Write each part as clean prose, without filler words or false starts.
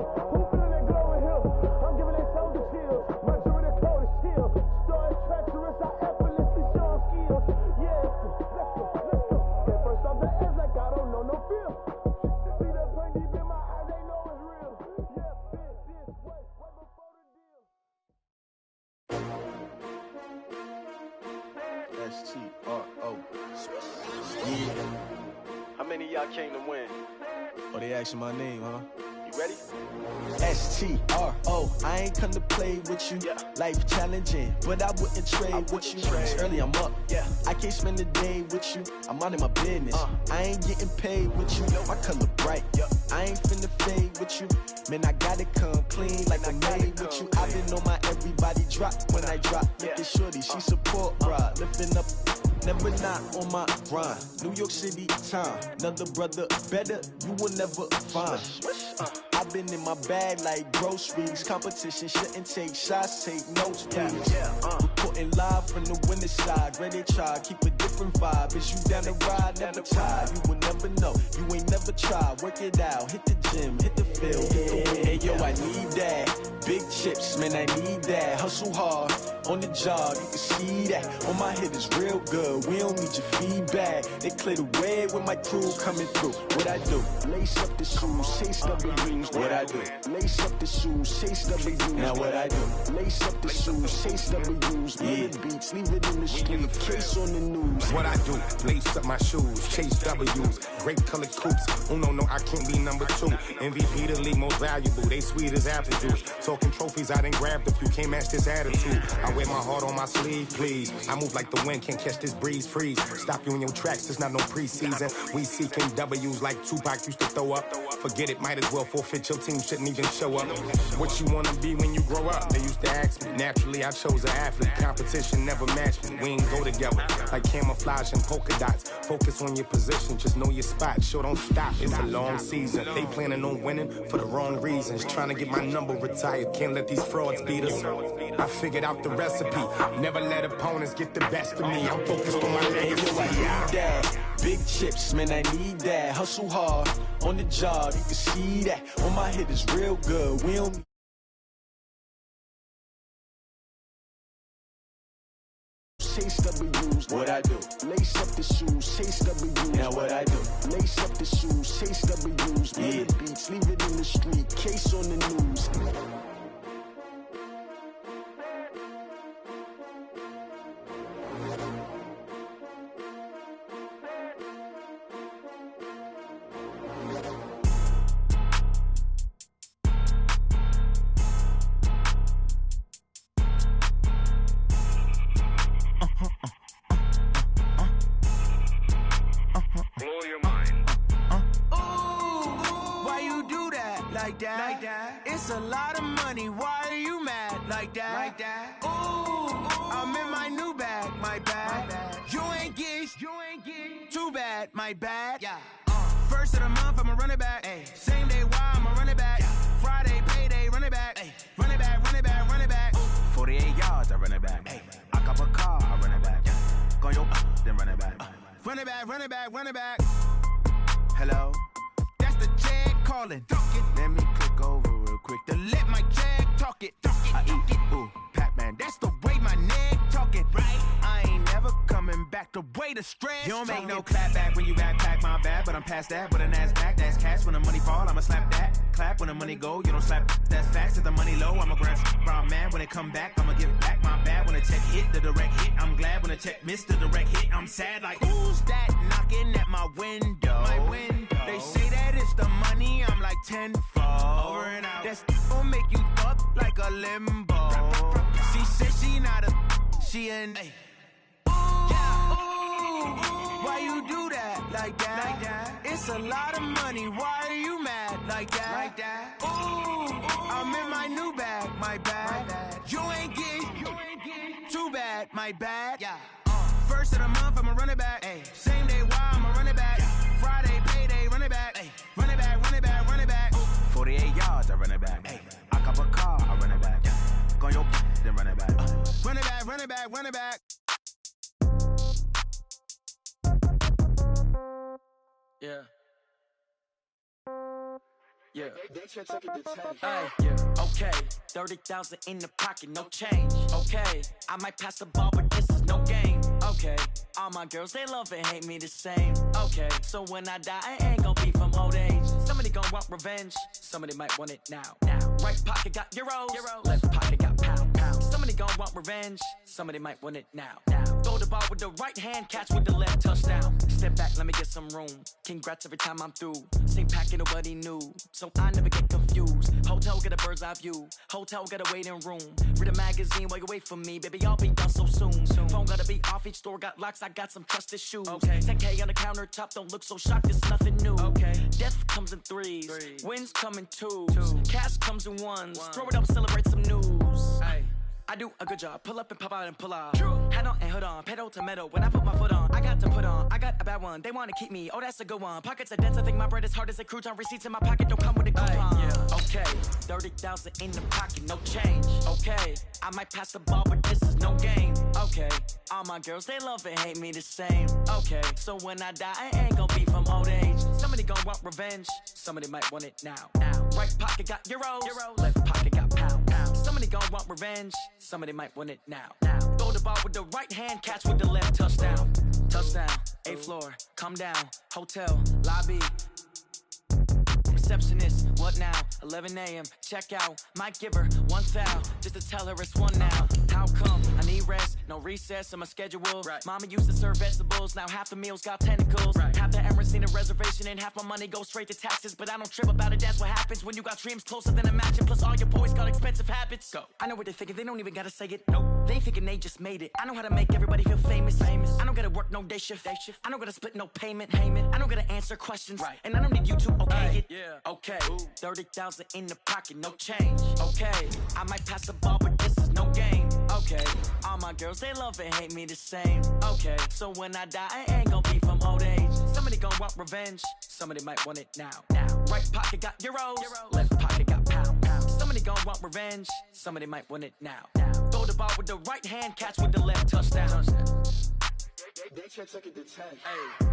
Who feeling that glow in here? I'm giving that soldier chills. My jewelry that cold is chill. Star is treacherous, I effortlessly show skills. Yeah, let's go. Get first off the edge like I don't know no fear. See that pain deep in my eyes, they know it's real. Yeah, this way, right before the deal. S-T-R-O. Yeah. How many of y'all came to win? Oh, they asking my name, huh? You ready? S-T-R-O. I ain't come to play with you. Yeah. Life challenging, but I wouldn't trade with you. It's early, I'm up. Yeah. I can't spend the day with you. I'm minding my business. I ain't getting paid with you. My color bright. Yeah. I ain't finna fade with you. Man, I gotta come clean like I'm made with you. I've been on my everybody drop when I drop. Look at shorty, she support, bruh. Lifting up. Never not on my grind. New York City time. Another brother better, you will never find. I've been in my bag like groceries. Competition shouldn't take shots, take notes, please. Reporting live from the winning side. Ready to try, keep a different vibe. Is you down the ride, never tired. You will never know, you ain't never tried. Work it out, hit the gym, hit the field, hit the win. Hey yo, I need that. Big chips, man, I need that. Hustle hard, on the job, you can see that. On my head is real good, we don't need your feedback. They clear the way with my crew coming through. What I do? Lace up the shoes, chase W's. What I do? Lace up the shoes, chase W's. Now what I do? Lace up the shoes, chase W's. Yeah. Beats, leave it in the street, case on the news. What I do? Lace up my shoes, chase W's. Great colored coops. Oh no, I can't be number 2. MVP the league most valuable. They sweet as apple juice. Talking trophies, I done grabbed a few. Can't match this attitude. I wear my heart on my sleeve, please. I move like the wind, can't catch this breeze, freeze. Stop you in your tracks, there's not no preseason. We seeking W's like Tupac used to throw up. Forget it, might as well forfeit. Your team shouldn't even show up. What you wanna be when you grow up? They used to ask me. Naturally, I chose an athlete. Competition never matched me. We ain't go together like camouflage and polka dots. Focus on your position, just know your spot. Sure, don't stop. It's a long season. They planning on winning for the wrong reasons. Trying to get my number retired. Can't let these frauds beat us. I figured out the recipe. Never let opponents get the best of me. I'm focused on my legacy. I need that. Big chips, man, I need that. Hustle hard, on the job, you can see that. On my head is real good, we don't need chase W's. What I do? Lace up the shoes, chase W's. Now what I do? Lace up the shoes, chase W's. Yeah. Beats, leave it in the street, case on the news. It's a lot of money, why are you mad like that? Ooh, I'm in my new bag, my bad. You ain't get too bad, my bad. Yeah. First of the month, I'ma run it back. Ay. Same day, why I'ma run it back. Yeah. Friday, payday, run it back. Ay. Run it back, run it back, run it back. 48 yards, I run it back. Ay. I cop a car, I run it back. Yeah. Go yo, then run it back. Run it back, run it back, run it back. Hello? That's the check calling. Let me click over real quick to let my check talk it. I eat it, ooh, Pac-Man, that's the way my neck talking. Right? I ain't never coming back the way the stress. You don't make no clap back when you backpack my bad, but I'm past that. With a NASDAQ, that's cash. When the money fall, I'ma slap that. Clap when the money go, you don't slap. That's facts. If the money low, I'ma grab brown man. When it come back, I'ma give back my bad. When the check hit, the direct hit, I'm glad. When the check missed the direct hit, I'm sad. Like, who's that knocking at my window? My window. They say that it's the money, I'm like tenfold. Over and out. That's gon' make you up like a limbo. She said she not a, she an. Ooh, yeah. Ooh, why you do that like that? It's a lot of money, why are you mad like that? Ooh, I'm in my new bag, my bad. You ain't get too bad, my bad. Yeah. First of the month, I'ma run it back. Ay. Same day, why I'ma run it back. Friday, payday, run it back. Ay. Run it back, run it back, run it back. 48 yards, I run it back. Ay. I cop a car, I run it back. Yeah. Go yo, then run it back. Run it back, run it back, run it back. Yeah. Yeah. Hey, yeah. Okay. 30,000 in the pocket, no change. Okay. I might pass the ball, but this is no game. Okay. All my girls, they love and hate me the same. Okay. So when I die, I ain't gon' be from old age. Somebody gon' want revenge. Somebody might want it now. Right pocket got euros. Left pocket got pound. Somebody gon' want revenge. Somebody might want it now. Throw the ball with the right hand, catch with the left, touchdown. Step back, let me get some room. Congrats every time I'm through. Same packet, nobody knew. So I never get confused. Hotel get a bird's eye view. Hotel get a waiting room. Read a magazine while you wait for me. Baby, I'll be done so soon. Phone gotta be off, each store got locks. I got some trusted shoes. 10K on the countertop, don't look so shocked, it's nothing new. Death comes in threes. Wins come in twos. Cash comes in ones. Throw it up, celebrate some news. I do a good job. Pull up and pop out and pull out. Hat on and hood on. Pedal to metal. When I put my foot on, I got to put on. I got a bad one. They want to keep me. Oh, that's a good one. Pockets are dense. I think my bread is hard as a crouton. Receipts in my pocket don't come with a coupon. Yeah. Okay. 30,000 in the pocket. No change. Okay. I might pass the ball, but this is no game. Okay. All my girls, they love and hate me the same. Okay. So when I die, I ain't gonna be from old age. Somebody gon' want revenge. Somebody might want it now. Right pocket got euros. Left pocket got pound. Somebody gon' want revenge. Somebody might want it now. Throw the ball with the right hand, catch with the left, touchdown. Touchdown, 8th floor, come down, hotel, lobby. Receptionist, what now? 11 a.m., check out. Might give her one foul, just to tell her it's one now. How come? I need rest, no recess in my schedule. Mama used to serve vegetables, now half the meals got tentacles. Half the Emirates need a reservation and half my money goes straight to taxes. But I don't trip about it, that's what happens when you got dreams closer than imagine. Plus all your boys got expensive habits. Go. I know what they're thinking, they don't even gotta say it. Nope. They thinking they just made it. I know how to make everybody feel famous. I don't gotta work no day shift. I don't gotta split no payment. I don't gotta answer questions. And I don't need you to okay it. Okay, 30,000 in the pocket, no change. Okay, I might pass the ball, but this is no game. Okay, all my girls, they love and hate me the same. Okay, so when I die, I ain't gonna be from old age. Somebody gon' want revenge. Somebody might want it now. Right pocket got euros. Left pocket got pound. Somebody gon' want revenge. Somebody might want it now. Throw the ball with the right hand, catch with the left, touchdown. They check it to 10. Hey.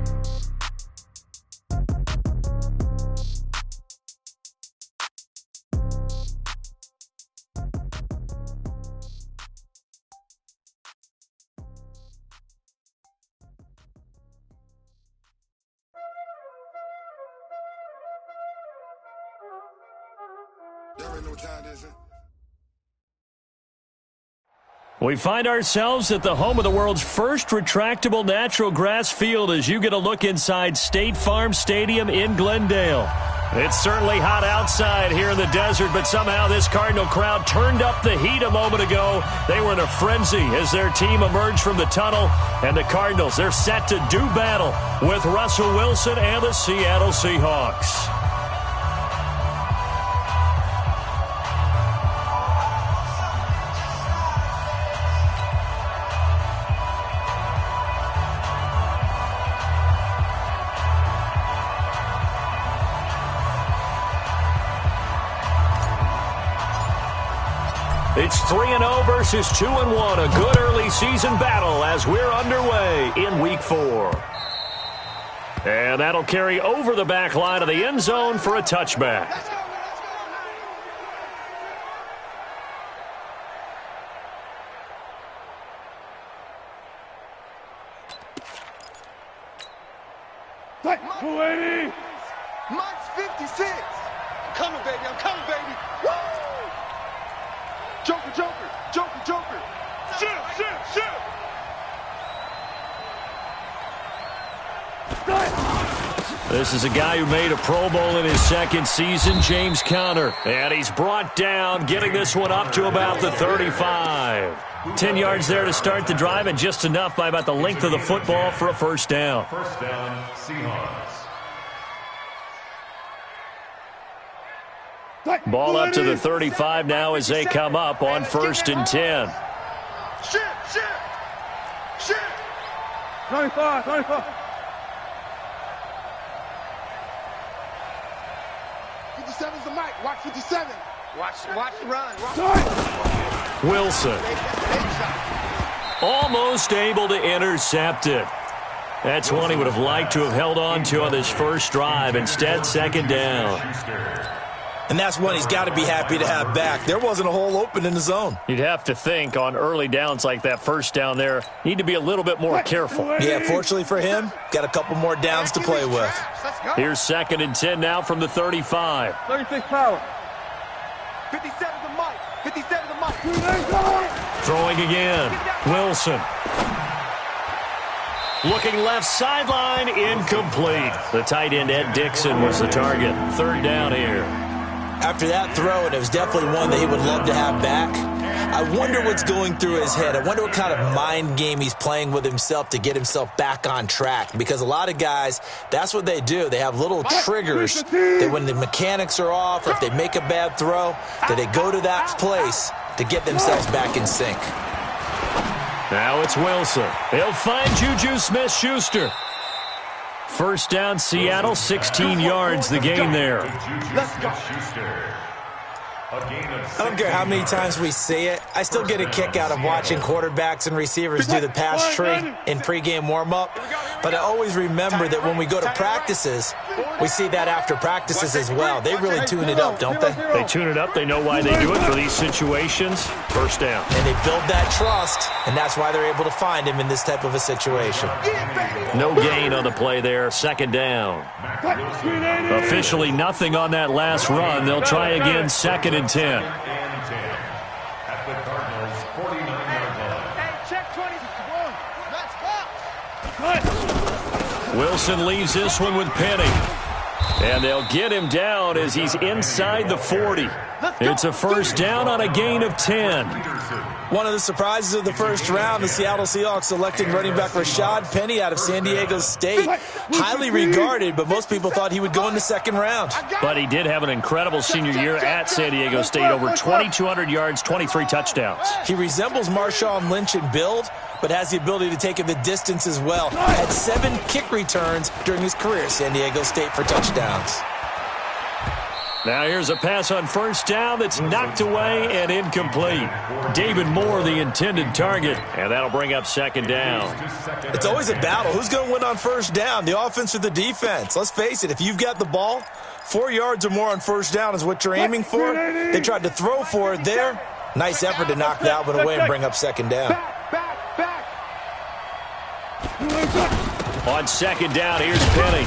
We find ourselves at the home of the world's first retractable natural grass field as you get a look inside State Farm Stadium in Glendale. It's certainly hot outside here in the desert, but somehow this Cardinal crowd turned up the heat a moment ago. They were in a frenzy as their team emerged from the tunnel, and the Cardinals, they're set to do battle with Russell Wilson and the Seattle Seahawks. It's 3-0 versus 2-1, a good early season battle as we're underway in Week 4. And that'll carry over the back line of the end zone for a touchback. Mike's 56. I'm coming, baby. I'm coming, baby. Woo! Joker, Joker, Joker, Joker. Shoot. This is a guy who made a Pro Bowl in his second season, James Conner. And he's brought down, getting this one up to about the 35. 10 yards there to start the drive, and just enough by about the length of the football for a first down. First down, Seahawks. Ball up to the 35 now as they come up on 1st and 10. Shit. 95. 57's the mic. Watch 57. Watch the run. Wilson. Almost able to intercept it. That's one he would have liked to have held on to on this first drive. Instead, second down. And that's one he's got to be happy to have back. There wasn't a hole open in the zone. You'd have to think on early downs like that first down there, need to be a little bit more careful. Yeah, fortunately for him, got a couple more downs to play with. Here's 2nd and 10 now from the 35. 36 power. 57 to Mike. 57 to Mike. Throwing again. Wilson. Looking left sideline, incomplete. The tight end, Ed Dixon, was the target. 3rd down here. After that throw, and it was definitely one that he would love to have back, I wonder what's going through his head. I wonder what kind of mind game he's playing with himself to get himself back on track. Because a lot of guys, that's what they do. They have little triggers that when the mechanics are off or if they make a bad throw, that they go to that place to get themselves back in sync. Now it's Wilson. He'll find Juju Smith-Schuster. 1st down, Seattle, 16 yards the gain there. I don't care how many times we see it. I still get a kick out of watching quarterbacks and receivers do the pass tree in pregame warm-up. But I always remember that when we go to practices, we see that after practices as well. They really tune it up, don't they? They tune it up. They know why they do it for these situations. 1st down. And they build that trust, and that's why they're able to find him in this type of a situation. No gain on the play there. 2nd down. Officially nothing on that last run. They'll try again 2nd and 10. At the Cardinals' 49-yard line. Wilson leaves this one with Penny. And they'll get him down as he's inside the 40. It's a 1st down on a gain of 10. One of the surprises of the first round, the Seattle Seahawks selecting running back Rashad Penny out of San Diego State. Highly regarded, but most people thought he would go in the 2nd round. But he did have an incredible senior year at San Diego State. Over 2,200 yards, 23 touchdowns. He resembles Marshawn Lynch in build, but has the ability to take it the distance as well. Had 7 kick returns during his career at San Diego State for touchdowns. Now here's a pass on 1st down that's knocked away and incomplete. David Moore, the intended target, and that'll bring up 2nd down. It's always a battle. Who's going to win on 1st down, the offense or the defense? Let's face it, if you've got the ball, 4 yards or more on 1st down is what you're aiming for. They tried to throw for it there. Nice effort to knock that one away and bring up 2nd down. On 2nd down, here's Penny.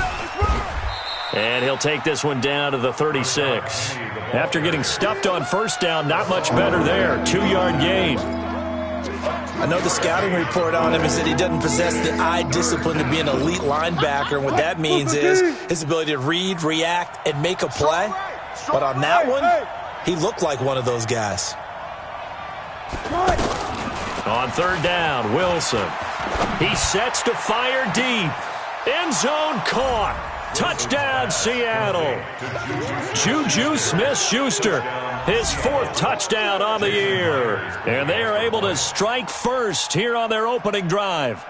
And he'll take this one down to the 36. After getting stuffed on 1st down, not much better there. 2-yard gain. I know the scouting report on him is that he doesn't possess the eye discipline to be an elite linebacker. And what that means is his ability to read, react, and make a play. But on that one, he looked like one of those guys. On 3rd down, Wilson. He sets to fire deep. End zone caught. Touchdown, Seattle. Juju Smith-Schuster, his 4th touchdown on the year. And they are able to strike first here on their opening drive.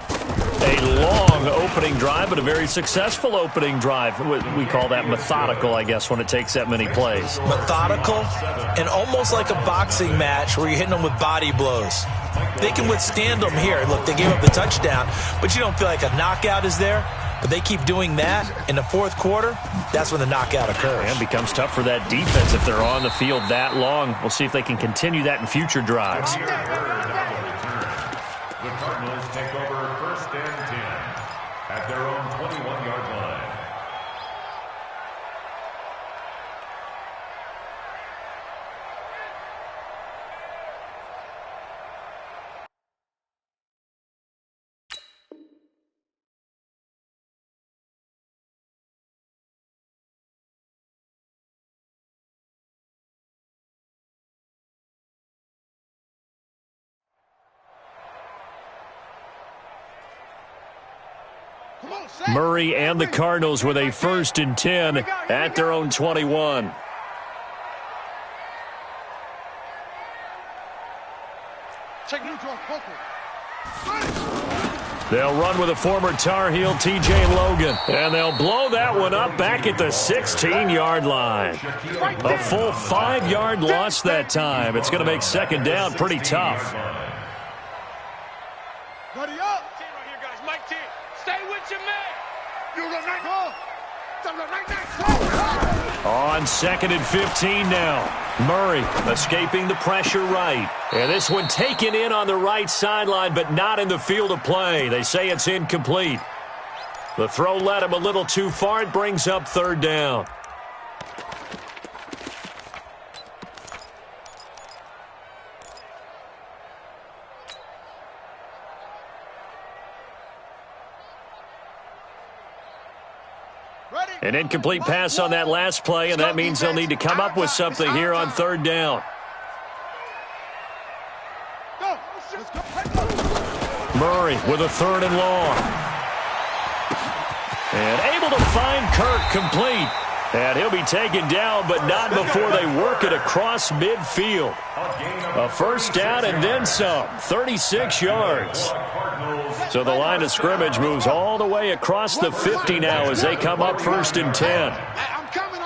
A long opening drive, but a very successful opening drive. We call that methodical, I guess, when it takes that many plays. Methodical and almost like a boxing match where you're hitting them with body blows. They can withstand them here. Look, they gave up the touchdown, but you don't feel like a knockout is there. But they keep doing that in the 4th quarter. That's when the knockout occurs. And it becomes tough for that defense if they're on the field that long. We'll see if they can continue that in future drives. The Cardinals take over 1st and 10 at their own 21-yard line. Murray and the Cardinals with a 1st and 10 at their own 21. They'll run with a former Tar Heel, T.J. Logan. And they'll blow that one up back at the 16-yard line. A full 5-yard loss that time. It's going to make 2nd down pretty tough. Buddy up. Right here, guys. Mike T. Stay with your man. You go night. On 2nd and 15 now. Murray escaping the pressure right. And this one taken in on the right sideline, but not in the field of play. They say it's incomplete. The throw led him a little too far. It brings up 3rd down. An incomplete pass on that last play, and that means they'll need to come up with something here on 3rd down. Murray with a 3rd and long. And able to find Kirk complete. And he'll be taken down, but not before they work it across midfield. A 1st down and then some. 36 yards. So the line of scrimmage moves all the way across the 50 now as they come up 1st and 10. I'm coming.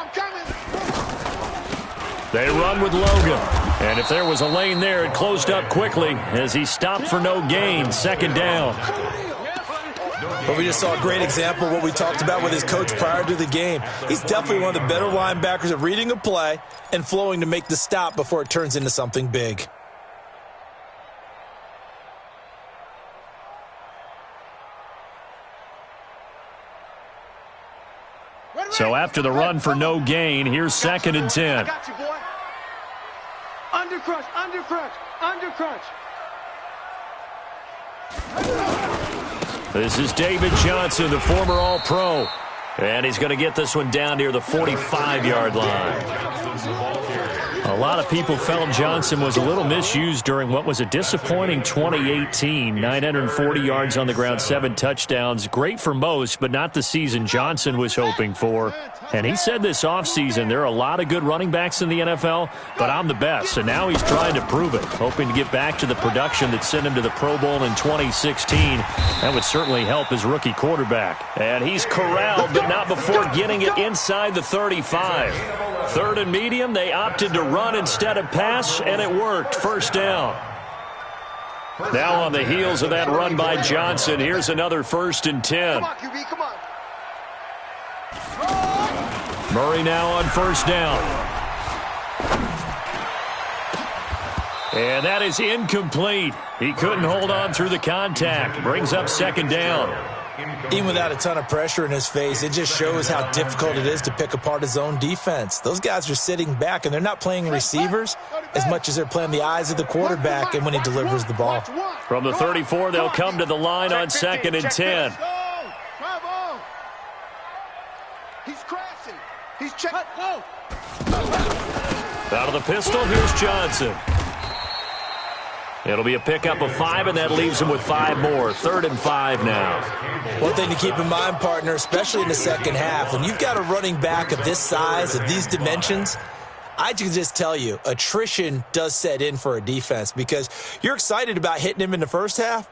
They run with Logan. And if there was a lane there, it closed up quickly as he stopped for no gain. 2nd down. But we just saw a great example of what we talked about with his coach prior to the game. He's definitely one of the better linebackers at reading a play and flowing to make the stop before it turns into something big. So after the run for no gain, here's 2nd and 10. I got you, boy. Under crunch. This is David Johnson, the former All-Pro. And he's going to get this one down near the 45-yard line. A lot of people felt Johnson was a little misused during what was a disappointing 2018. 940 yards on the ground, 7 touchdowns. Great for most, but not the season Johnson was hoping for. And he said this offseason, there are a lot of good running backs in the NFL, but I'm the best. And now he's trying to prove it, hoping to get back to the production that sent him to the Pro Bowl in 2016. That would certainly help his rookie quarterback. And he's corralled, but not before getting it inside the 35. 3rd and medium, they opted to run instead of pass, and it worked. 1st down. Now on the heels of that run by Johnson, here's another 1st and 10. Come on, QB, come on. Murray now on 1st down. And that is incomplete. He couldn't hold on through the contact. Brings up 2nd down. Even without a ton of pressure in his face, it just shows how difficult it is to pick apart his own defense. Those guys are sitting back, and they're not playing receivers as much as they're playing the eyes of the quarterback and when he delivers the ball. From the 34, they'll come to the line on 2nd and 10. He's crashing. He's checking. Out of the pistol, here's Johnson. It'll be a pickup of 5, and that leaves him with 5 more. 3rd and 5 now. One thing to keep in mind, partner, especially in the second half, when you've got a running back of this size, of these dimensions, I can just tell you, attrition does set in for a defense because you're excited about hitting him in the first half,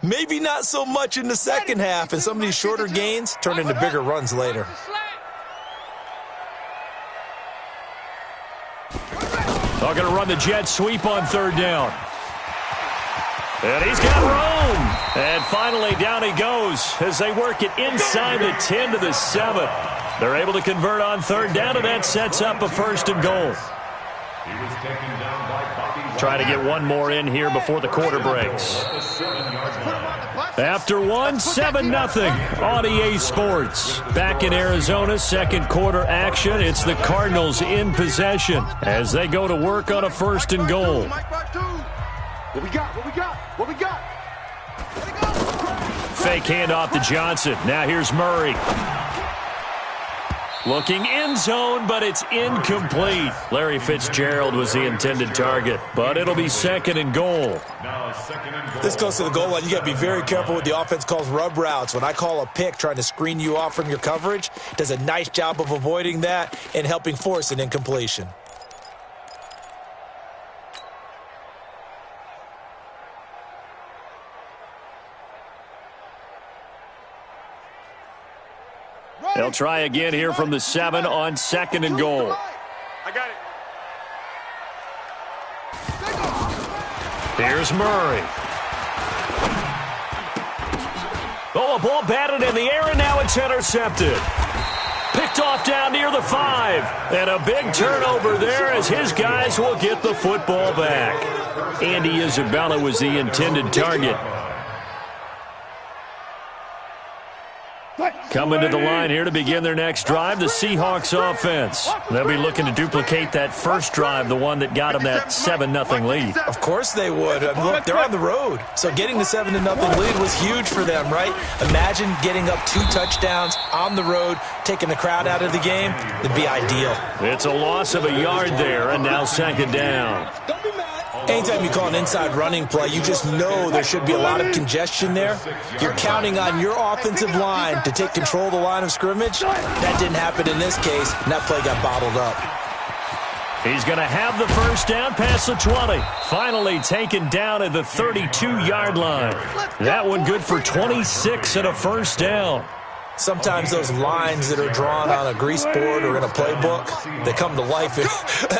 maybe not so much in the second half, and some of these shorter gains turn into bigger runs later. They're going to run the jet sweep on 3rd down. And he's got room. And finally, down he goes as they work it inside the 10 to the 7. They're able to convert on 3rd down, and that sets up a 1st and goal. Try to get one more in here before the quarter breaks. After one, 7-0 on EA Sports. Back in Arizona, 2nd quarter action. It's the Cardinals in possession as they go to work on a 1st and goal. What we got? Fake handoff to Johnson. Now here's Murray. Looking end zone, but it's incomplete. Larry Fitzgerald was the intended target, but it'll be 2nd and goal. This goes to the goal line. You got to be very careful with the offense calls rub routes. When I call a pick trying to screen you off from your coverage, does a nice job of avoiding that and helping force an incompletion. They'll try again here from the 7 on 2nd and goal. I got it. Here's Murray. Oh, a ball batted in the air, and now it's intercepted. Picked Picked off down near the 5. And a big turnover there as his guys will get the football back. Andy Isabella was the intended target. Coming to the line here to begin their next drive, the Seahawks offense. They'll be looking to duplicate that first drive, the one that got them that 7-0 lead. Of course they would. Look, they're on the road. So getting the 7-0 lead was huge for them, right? Imagine getting up 2 touchdowns on the road, taking the crowd out of the game. It'd be ideal. It's a loss of a yard there, and now second down. Anytime you call an inside running play, you just know there should be a lot of congestion there. You're counting on your offensive line to take control of the line of scrimmage. That didn't happen in this case, and that play got bottled up. He's going to have the first down past the 20. Finally taken down at the 32-yard line. That one good for 26 and a first down. Sometimes those lines that are drawn on a grease board or in a playbook, they come to life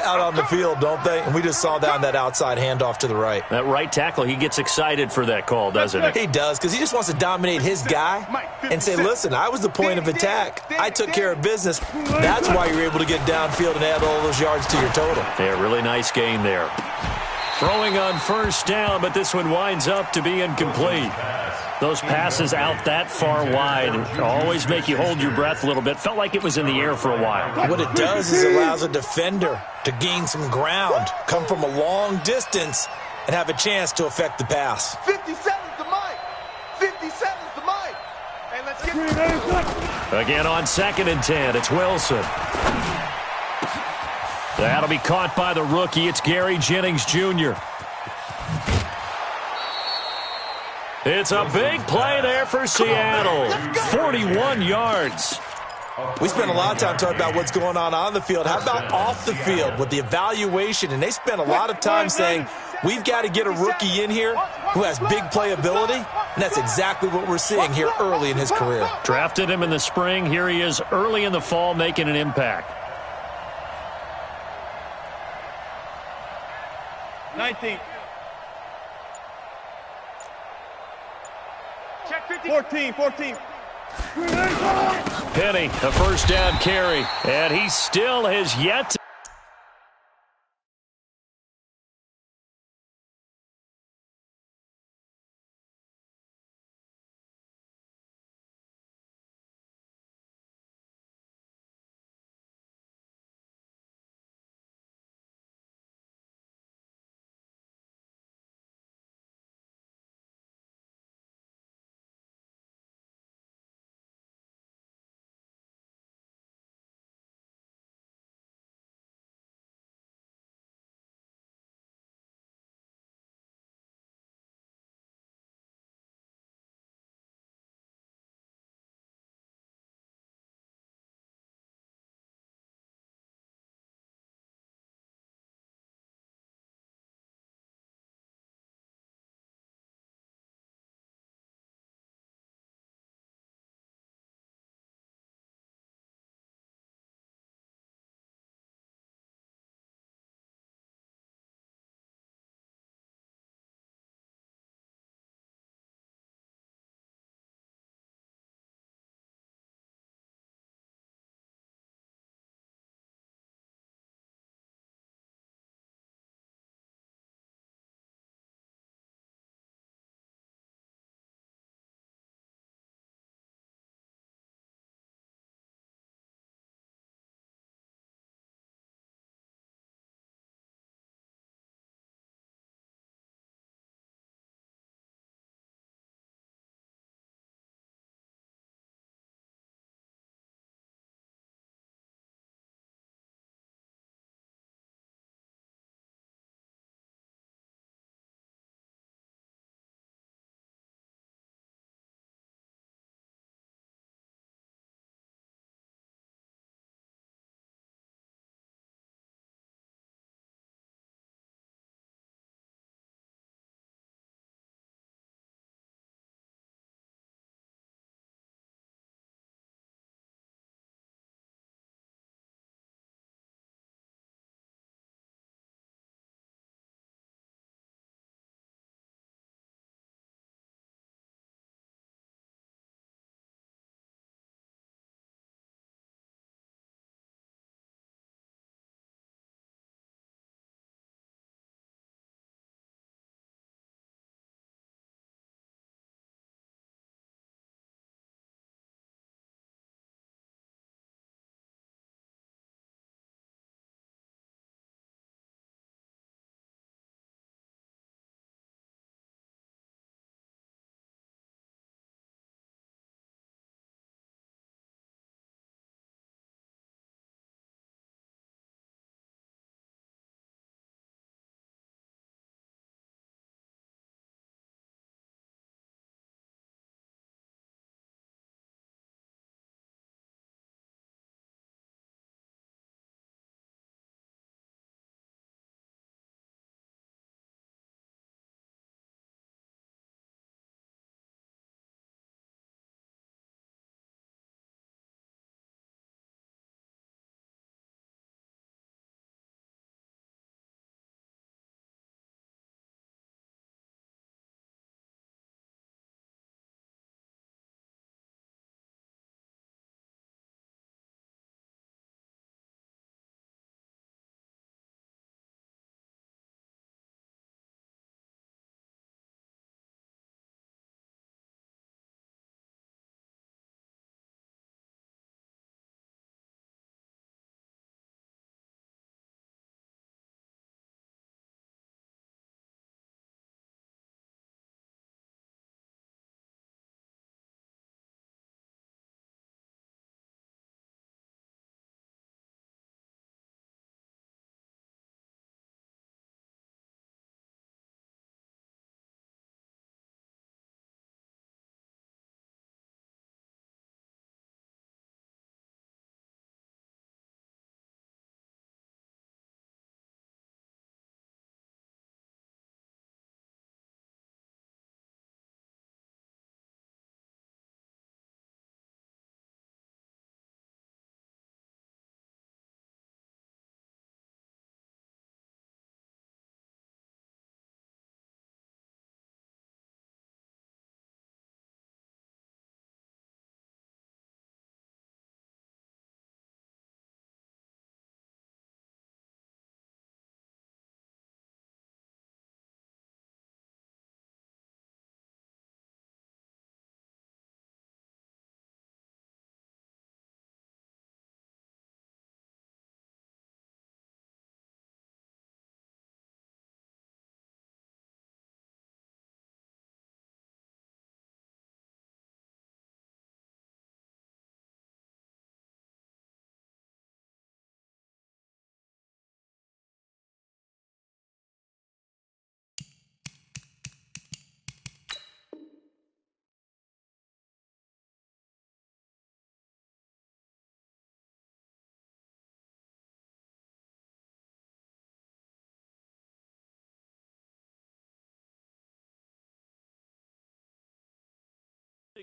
out on the field, don't they? And we just saw down that outside handoff to the right. That right tackle, he gets excited for that call, doesn't he? He does, because he just wants to dominate his guy and say, listen, I was the point of attack. I took care of business. That's why you're able to get downfield and add all those yards to your total. Yeah, really nice gain there. Throwing on first down, but this one winds up to be incomplete. Those passes out that far wide always make you hold your breath a little bit. Felt like it was in the air for a while. What it does is it allows a defender to gain some ground, come from a long distance, and have a chance to affect the pass. 57's the mic. 57's the mic. Hey, let's get Again on 2nd and 10, it's Wilson. That'll be caught by the rookie. It's Gary Jennings Jr. It's a big play there for Seattle. 41 yards. We spent a lot of time talking about what's going on the field. How about off the field with the evaluation? And they spent a lot of time saying, we've got to get a rookie in here who has big playability. And that's exactly what we're seeing here early in his career. Drafted him in the spring. Here he is early in the fall making an impact. 19. 14. Penny, a first down carry. And he still has yet to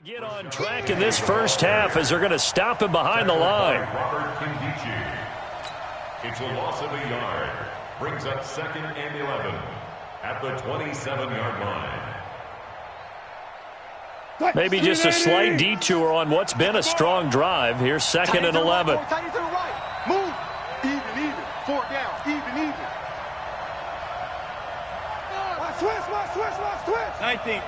Get on track in this first half as they're going to stop him behind the line. It's a loss of a yard. Brings up 2nd and 11 at the 27-yard line. Maybe just a slight detour on what's been a strong drive. Here's 2nd and 11. Move. Even. 4 down. Even. Switch. 19.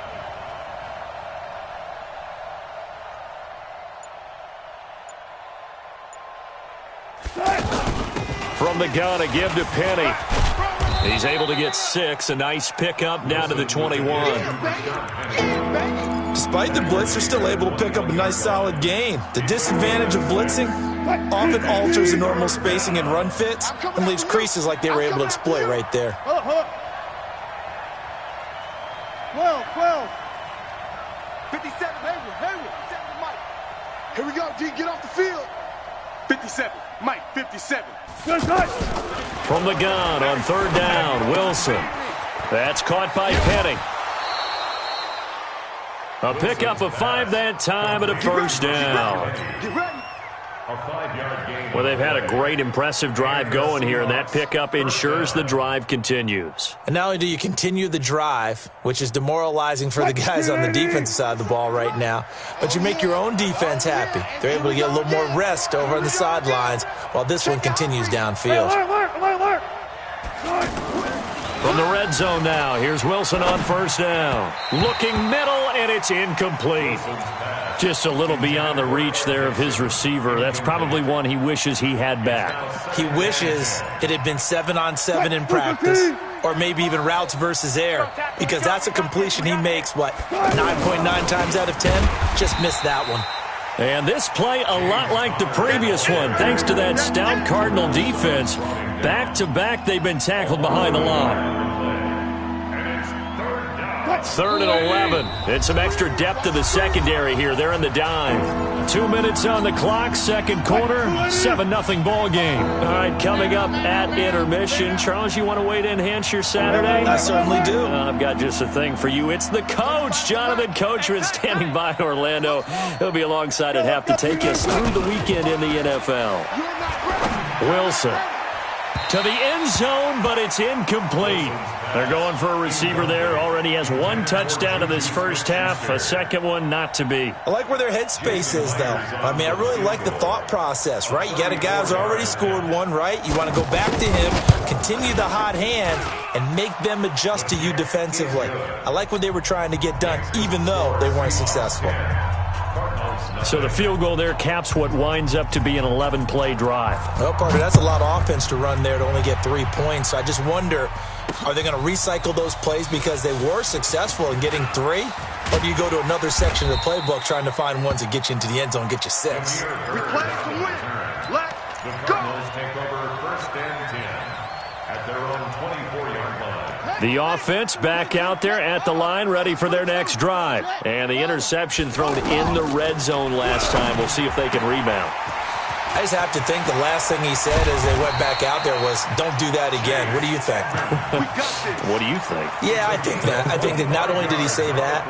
From the gun, a give to Penny. He's able to get 6. A nice pickup down to the 21. Despite the blitz, they're still able to pick up a nice solid gain. The disadvantage of blitzing often alters the normal spacing and run fits and leaves creases like they were able to exploit right there. 12. 57. Hayward. Mike. Here we go, G. Get off the field. 57. Mike, 57. From the gun on 3rd down, Wilson. That's caught by Penny. A pickup of 5 that time and a first down. Get ready. A 5-yard gain. Well, they've had a great, impressive drive going here, and that pickup ensures the drive continues. And not only do you continue the drive, which is demoralizing for the guys on the defensive side of the ball right now, but you make your own defense happy. They're able to get a little more rest over on the sidelines while this one continues downfield. From the red zone now, here's Wilson on 1st down. Looking middle, and it's incomplete. Just a little beyond the reach there of his receiver. That's probably one he wishes he had back. He wishes it had been 7-on-7 in practice, or maybe even routes versus air, because that's a completion he makes, 9.9 times out of 10? Just missed that one. And this play a lot like the previous one, thanks to that stout Cardinal defense. Back-to-back, they've been tackled behind the line. 3rd and 11. And some extra depth to the secondary here. They're in the dime. 2 minutes on the clock, 2nd quarter, 7-0 ball game. All right, coming up at intermission. Charles, you want to weigh to enhance your Saturday? I certainly do. I've got just a thing for you. It's the coach, Jonathan Coachman, standing by in Orlando. He'll be alongside at half to take us through the weekend in the NFL. Wilson to the end zone, but it's incomplete. They're going for a receiver there. Already has 1 touchdown in this first half. A second one not to be. I like where their headspace is, though. I mean, I really like the thought process, right? You got a guy who's already scored 1, right? You want to go back to him, continue the hot hand, and make them adjust to you defensively. I like what they were trying to get done, even though they weren't successful. So the field goal there caps what winds up to be an 11-play drive. Well, Parker, that's a lot of offense to run there to only get 3 points. So I just wonder, are they going to recycle those plays because they were successful in getting 3? Or do you go to another section of the playbook trying to find ones that get you into the end zone and get you 6? We play to win. Let's The Cardinals take over 1st and 10 at their own 24-yard line. The offense back out there at the line, ready for their next drive. And the interception thrown in the red zone last time. We'll see if they can rebound. I just have to think the last thing he said as they went back out there was, don't do that again. What do you think? What do you think? Yeah, I think that. I think that not only did he say that,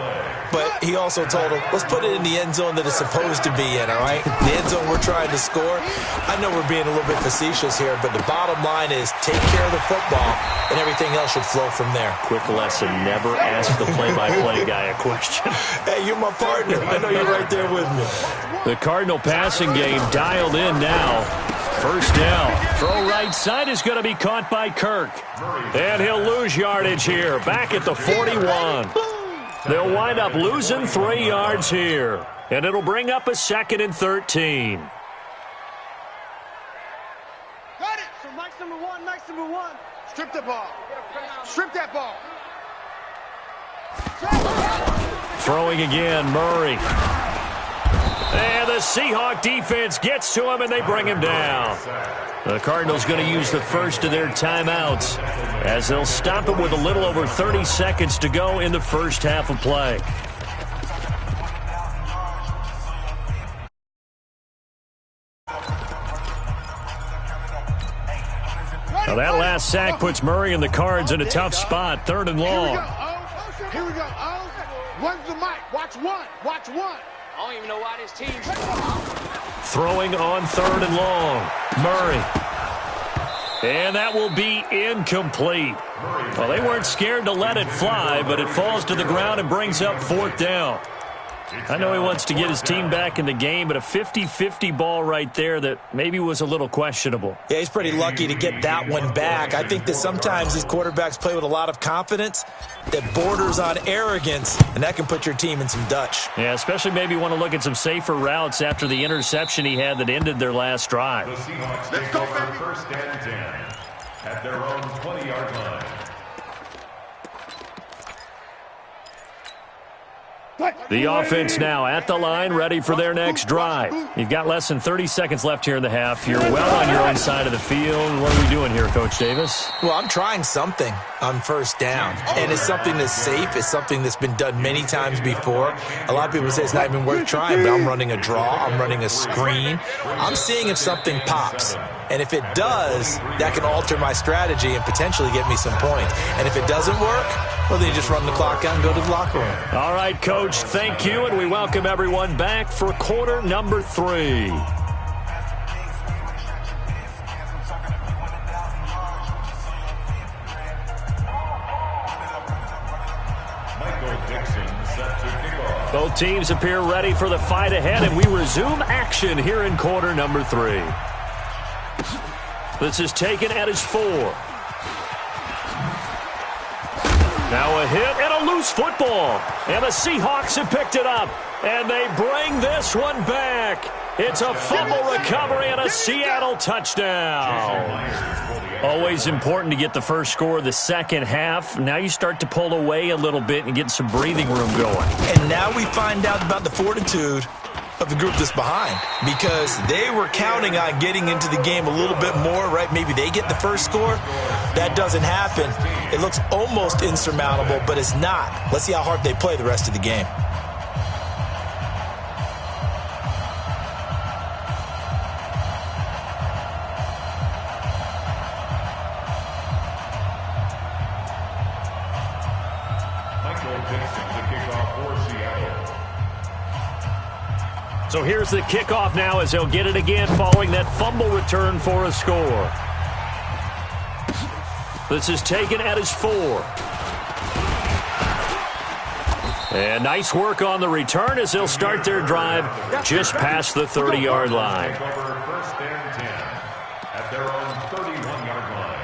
but he also told him, let's put it in the end zone that it's supposed to be in, all right? The end zone we're trying to score. I know we're being a little bit facetious here, but the bottom line is take care of the football, and everything else should flow from there. Quick lesson, never ask the play-by-play guy a question. Hey, you're my partner. I know you're right there with me. The Cardinal passing game dialed in now. 1st down. Throw right side is going to be caught by Kirk. And he'll lose yardage here. Back at the 41. They'll wind up losing 3 yards here. And it'll bring up a 2nd and 13. got it. So Mike's number 1. Strip the ball. Strip that ball. Throwing again, Murray. And the Seahawk defense gets to him, and they bring him down. The Cardinals going to use the first of their timeouts as they'll stop it with a little over 30 seconds to go in the first half of play. Now that last sack puts Murray and the Cards in a tough spot, 3rd and long. Here we go. Run to the mic. Watch one. Watch one. I don't even know why this team. Throwing on 3rd and long. Murray. And that will be incomplete. Well, they weren't scared to let it fly, but it falls to the ground and brings up 4th down. I know he wants to get his team back in the game, but a 50-50 ball right there that maybe was a little questionable. Yeah, he's pretty lucky to get that one back. I think that sometimes these quarterbacks play with a lot of confidence that borders on arrogance, and that can put your team in some Dutch. Yeah, especially maybe want to look at some safer routes after the interception he had that ended their last drive. The Seahawks take over 1st and 10 at their own 20-yard line. The offense now at the line, ready for their next drive. You've got less than 30 seconds left here in the half. You're well on your own side of the field. What are we doing here, Coach Davis? Well, I'm trying something on 1st down, and it's something that's safe. It's something that's been done many times before. A lot of people say it's not even worth trying, but I'm running a draw. I'm running a screen. I'm seeing if something pops. And if it does, that can alter my strategy and potentially get me some points. And if it doesn't work, well, then you just run the clock out and go to the locker room. All right, Coach, thank you, and we welcome everyone back for quarter number 3. Both teams appear ready for the fight ahead, and we resume action here in quarter number 3. This is taken at his 4. Now a hit and a loose football. And the Seahawks have picked it up. And they bring this one back. It's a fumble recovery and a Seattle touchdown. Always important to get the first score of the second half. Now you start to pull away a little bit and get some breathing room going. And now we find out about the fortitude of the group that's behind, because they were counting on getting into the game a little bit more, right? Maybe they get the first score. That doesn't happen. It looks almost insurmountable, but it's not. Let's see how hard they play the rest of the game. So here's the kickoff now as they'll get it again following that fumble return for a score. This is taken at his 4. And nice work on the return as they'll start their drive just past the 30-yard line. Take over 1st and 10 at their own 31-yard line.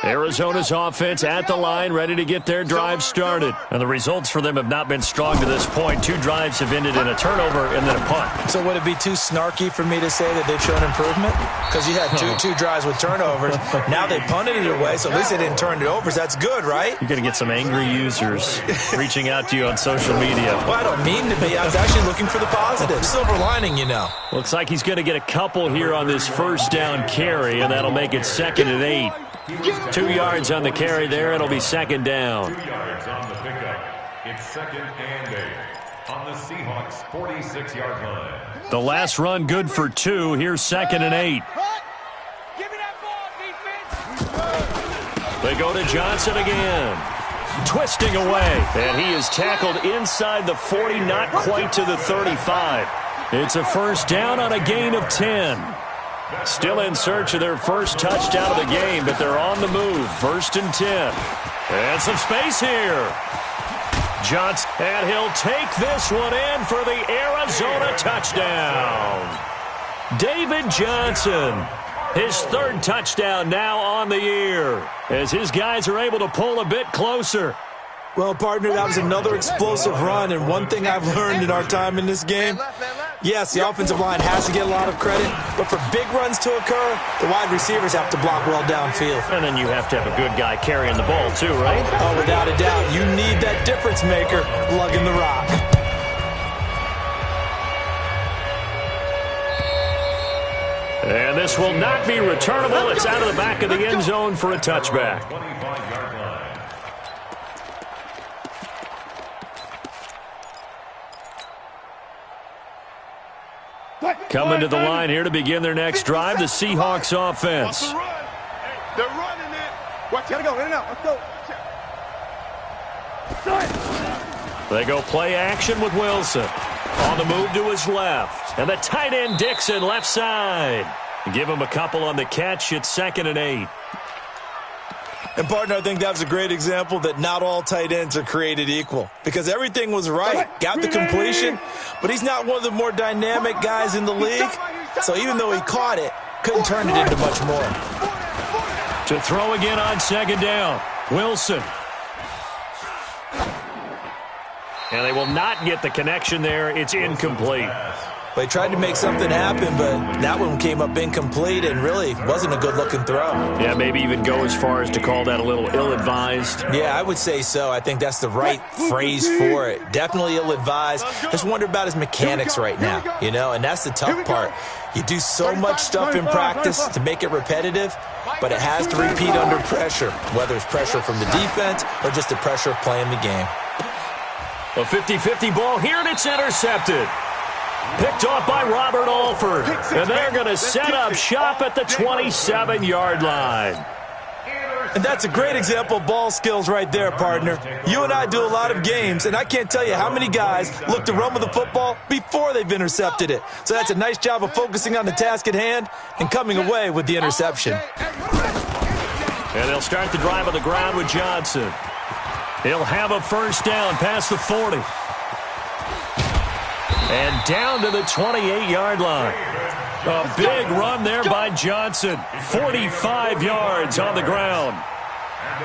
Arizona's offense at the line, ready to get their drive started. And the results for them have not been strong to this point. 2 drives have ended in a turnover and then a punt. So would it be too snarky for me to say that they've shown improvement? Because you had two drives with turnovers. Now they punted it away, so at least they didn't turn it over. So that's good, right? You're going to get some angry users reaching out to you on social media. Well, I don't mean to be. I was actually looking for the positive. Silver lining, you know. Looks like he's going to get a couple here on this first down carry, and that'll make it 2nd and 8. 2 yards on the carry there. It'll be 2nd down. 2 yards on the pickup. It's 2nd and 8 on the Seahawks' 46-yard line. The last run good for 2. Here's 2nd and 8. Give me that ball, defense. They go to Johnson again. Twisting away. And he is tackled inside the 40, not quite to the 35. It's a first down on a gain of 10. Still in search of their first touchdown of the game, but they're on the move. 1st and 10. And some space here. Johnson, and he'll take this one in for the Arizona touchdown. David Johnson, his 3rd touchdown now on the year, as his guys are able to pull a bit closer. Well, partner, that was another explosive run, and one thing I've learned in our time in this game, yes, the offensive line has to get a lot of credit, but for big runs to occur, the wide receivers have to block well downfield. And then you have to have a good guy carrying the ball too, right? Oh, without a doubt. You need that difference maker lugging the rock. And this will not be returnable. It's out of the back of the end zone for a touchback. 25-yard line. Coming to the line here to begin their next drive, the Seahawks offense. Gotta go, in and out. Let's go. They go play action with Wilson. On the move to his left. And the tight end Dixon left side. Give him a couple on the catch. It's 2nd and 8. And, partner, I think that was a great example that not all tight ends are created equal. Because everything was right. Got the completion, but he's not one of the more dynamic guys in the league. So even though he caught it, couldn't turn it into much more. To throw again on 2nd down. Wilson. And they will not get the connection there. It's incomplete. They tried to make something happen, but that one came up incomplete and really wasn't a good-looking throw. Yeah, maybe even go as far as to call that a little ill-advised. Yeah, I would say so. I think that's the right phrase for it. Definitely ill-advised. Just wonder about his mechanics right now, you know, and that's the tough part. You do so much stuff in practice to make it repetitive, but it has to repeat under pressure, whether it's pressure from the defense or just the pressure of playing the game. A 50-50 ball here, and it's intercepted. Picked off by Robert Alford. And they're going to set up shop at the 27-yard line. And that's a great example of ball skills right there, partner. You and I do a lot of games, and I can't tell you how many guys look to run with the football before they've intercepted it. So that's a nice job of focusing on the task at hand and coming away with the interception. And they'll start the drive on the ground with Johnson. He'll have a first down past the 40. And down to the 28-yard line. A big run there by Johnson. 45 yards on the ground.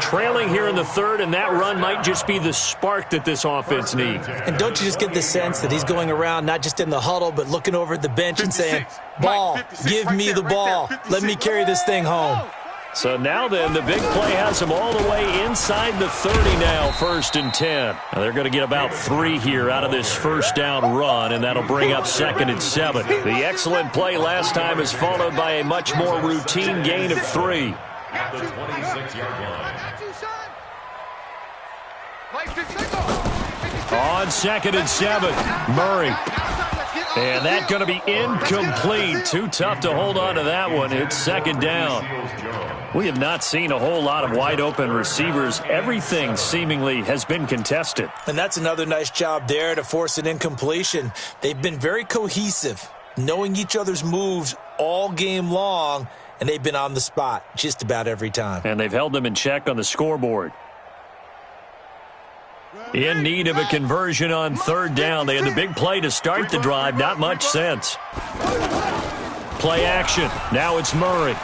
Trailing here in the 3rd, and that run might just be the spark that this offense needs. And don't you just get the sense that he's going around not just in the huddle, but looking over at the bench and saying, ball, give me the ball. Let me carry this thing home. So now then, the big play has them all the way inside the 30 now, 1st and 10. Now they're going to get about 3 here out of this first down run, and that'll bring up 2nd and 7. The excellent play last time is followed by a much more routine gain of 3. At the 26-yard line. On 2nd and 7, Murray. And that's going to be incomplete. Too tough to hold on to that one. It's 2nd down. We have not seen a whole lot of wide-open receivers. Everything seemingly has been contested. And that's another nice job there to force an incompletion. They've been very cohesive, knowing each other's moves all game long, and they've been on the spot just about every time. And they've held them in check on the scoreboard. In need of a conversion on 3rd down. They had the big play to start the drive. Not much sense. Play action. Now it's Murray.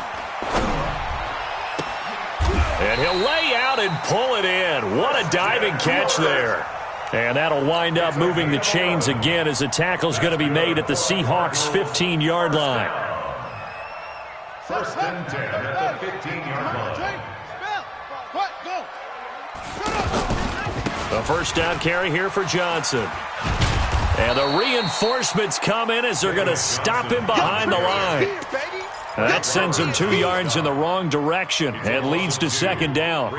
And he'll lay out and pull it in. What a diving catch there. And that'll wind up moving the chains again as the tackle's going to be made at the Seahawks' 15-yard line. 1st and 10 at the 15-yard line. A first down carry here for Johnson. And the reinforcements come in as they're going to stop him behind the line. That sends him 2 yards in the wrong direction and leads to 2nd down.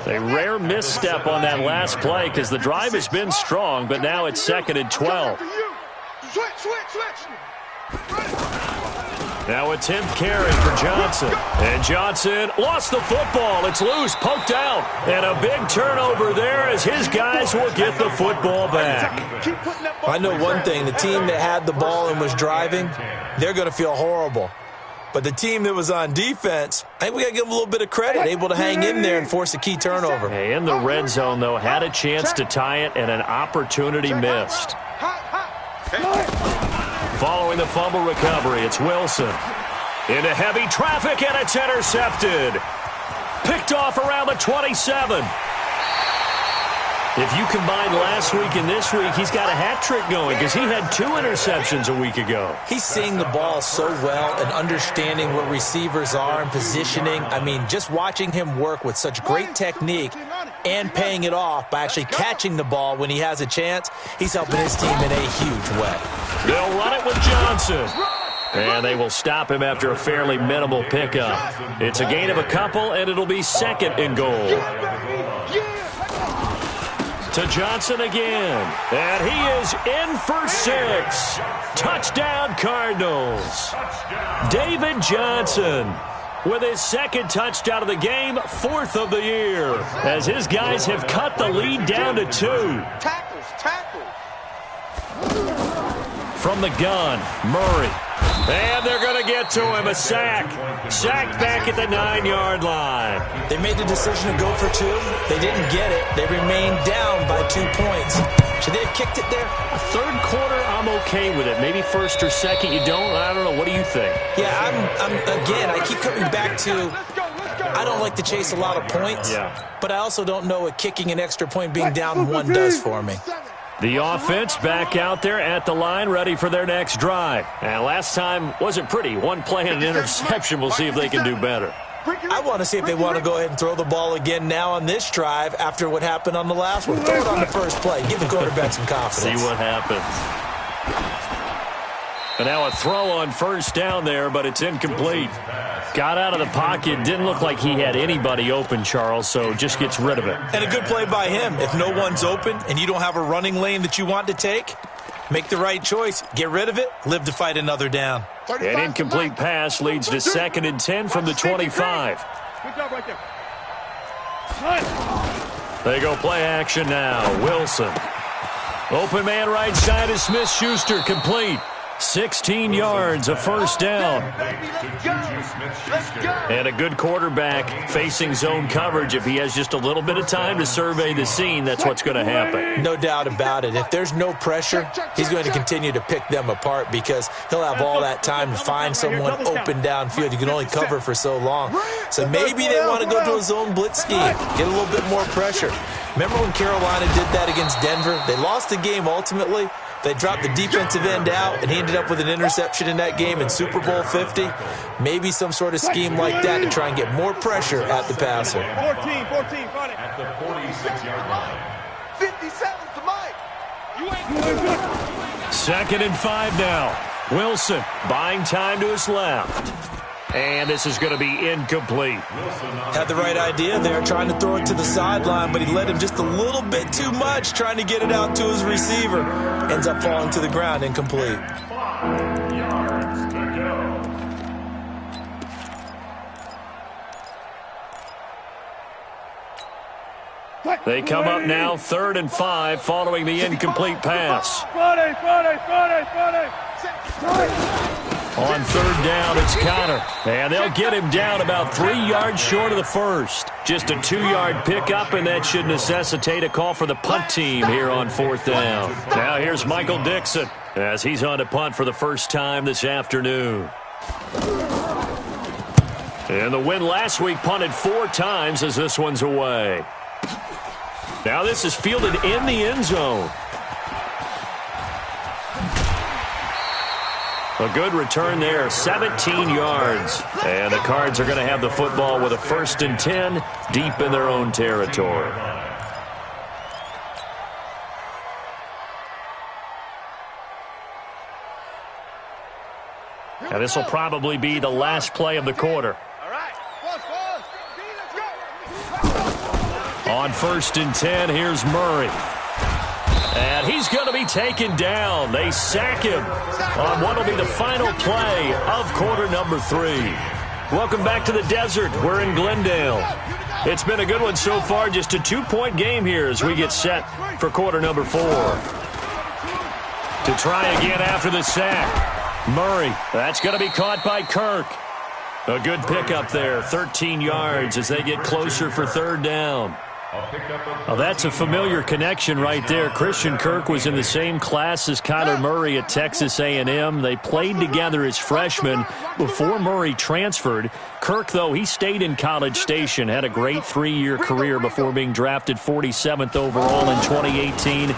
A rare misstep on that last play because the drive has been strong, but now it's 2nd and 12. Now a 10th carry for Johnson. And Johnson lost the football. It's loose, poked out. And a big turnover there as his guys will get the football back. I know one thing. The team that had the ball and was driving, they're going to feel horrible. But the team that was on defense, I think we got to give them a little bit of credit. Able to hang in there and force a key turnover. Hey, in the red zone, though, had a chance to tie it and an opportunity missed. Following the fumble recovery, it's Wilson. Into heavy traffic, and it's intercepted. Picked off around the 27. If you combine last week and this week, he's got a hat trick going because he had 2 interceptions a week ago. He's seeing the ball so well and understanding where receivers are and positioning. I mean, just watching him work with such great technique and paying it off by actually catching the ball when he has a chance, he's helping his team in a huge way. They'll run it with Johnson. And they will stop him after a fairly minimal pickup. It's a gain of a couple, and it'll be 2nd and goal. To Johnson again. And he is in for 6. Touchdown, Cardinals. David Johnson. with his second touchdown of the game, 4th of the year, as his guys have cut the lead down to 2. Tackles. From the gun, Murray. And they're going to get to him, a sack. Sacked back at the 9-yard line. They made the decision to go for 2. They didn't get it. They remained down by 2 points. Should they have kicked it there? Third quarter, I'm okay with it. Maybe first or second, you don't. I don't know. What do you think? Yeah, again, I keep coming back to I don't like to chase a lot of points, but I also don't know what kicking an extra point being down 1 does for me. The offense back out there at the line, ready for their next drive. And last time wasn't pretty. 1 play and an interception. We'll see if they can do better. I want to see if they want to go ahead and throw the ball again now on this drive after what happened on the last one. Throw it on the first play. Give the quarterback some confidence. See what happens. And now a throw on first down there, but it's incomplete. Got out of the pocket. Didn't look like he had anybody open, Charles, so just gets rid of it. And a good play by him. If no one's open and you don't have a running lane that you want to take, make the right choice. Get rid of it. Live to fight another down. An incomplete pass leads to 2nd and 10 from the 25. Good job right there. They go play action now. Wilson. Open man right side is Smith-Schuster. Complete. 16 yards, a first down. And a good quarterback facing zone coverage. If he has just a little bit of time to survey the scene, that's what's going to happen. No doubt about it. If there's no pressure, he's going to continue to pick them apart because he'll have all that time to find someone open downfield. You can only cover for so long. So maybe they want to go to a zone blitz scheme, get a little bit more pressure. Remember when Carolina did that against Denver? They lost the game ultimately. They dropped the defensive end out, and he ended up with an interception in that game in Super Bowl 50. Maybe some sort of scheme like that to try and get more pressure at the passer. 14, got it. At the 46-yard line. 57's the mic. You ain't 2nd and 5 now. Wilson buying time to his left. And this is going to be incomplete. Had the right idea there, trying to throw it to the sideline, but he led him just a little bit too much, trying to get it out to his receiver. Ends up falling to the ground, incomplete. 5 yards to go. They come up now 3rd and 5 following the incomplete pass. Friday. On 3rd down, it's Connor. And they'll get him down about 3 yards short of the first. Just a 2-yard pickup, and that should necessitate a call for the punt team here on 4th down. Now here's Michael Dixon as he's on to punt for the first time this afternoon. And the win last week punted 4 times as this one's away. Now this is fielded in the end zone. A good return there, 17 yards. And the Cards are going to have the football with a 1st and 10 deep in their own territory. And this will probably be the last play of the quarter. On 1st and 10, here's Murray. And he's going to be taken down. They sack him on what will be the final play of quarter number 3. Welcome back to the desert. We're in Glendale. It's been a good one so far. Just a 2-point game here as we get set for quarter number 4. To try again after the sack. Murray. That's going to be caught by Kirk. A good pickup there. 13 yards as they get closer for 3rd down. Well, that's a familiar connection right there. Christian Kirk was in the same class as Kyler Murray at Texas A&M. They played together as freshmen before Murray transferred. Kirk, though, he stayed in College Station, had a great 3-year career before being drafted 47th overall in 2018.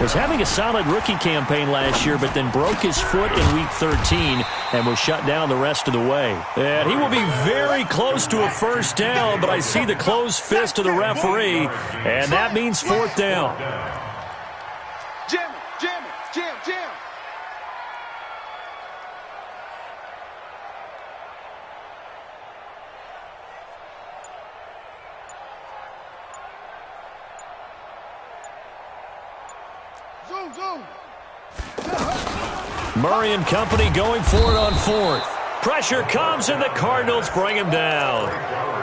Was having a solid rookie campaign last year, but then broke his foot in Week 13 and was shut down the rest of the way. And he will be very close to a 1st down, but I see the closed fist of the referee, and that means 4th down. Jam. Zoom. Murray and company going for it on 4th. Pressure comes, and the Cardinals bring him down.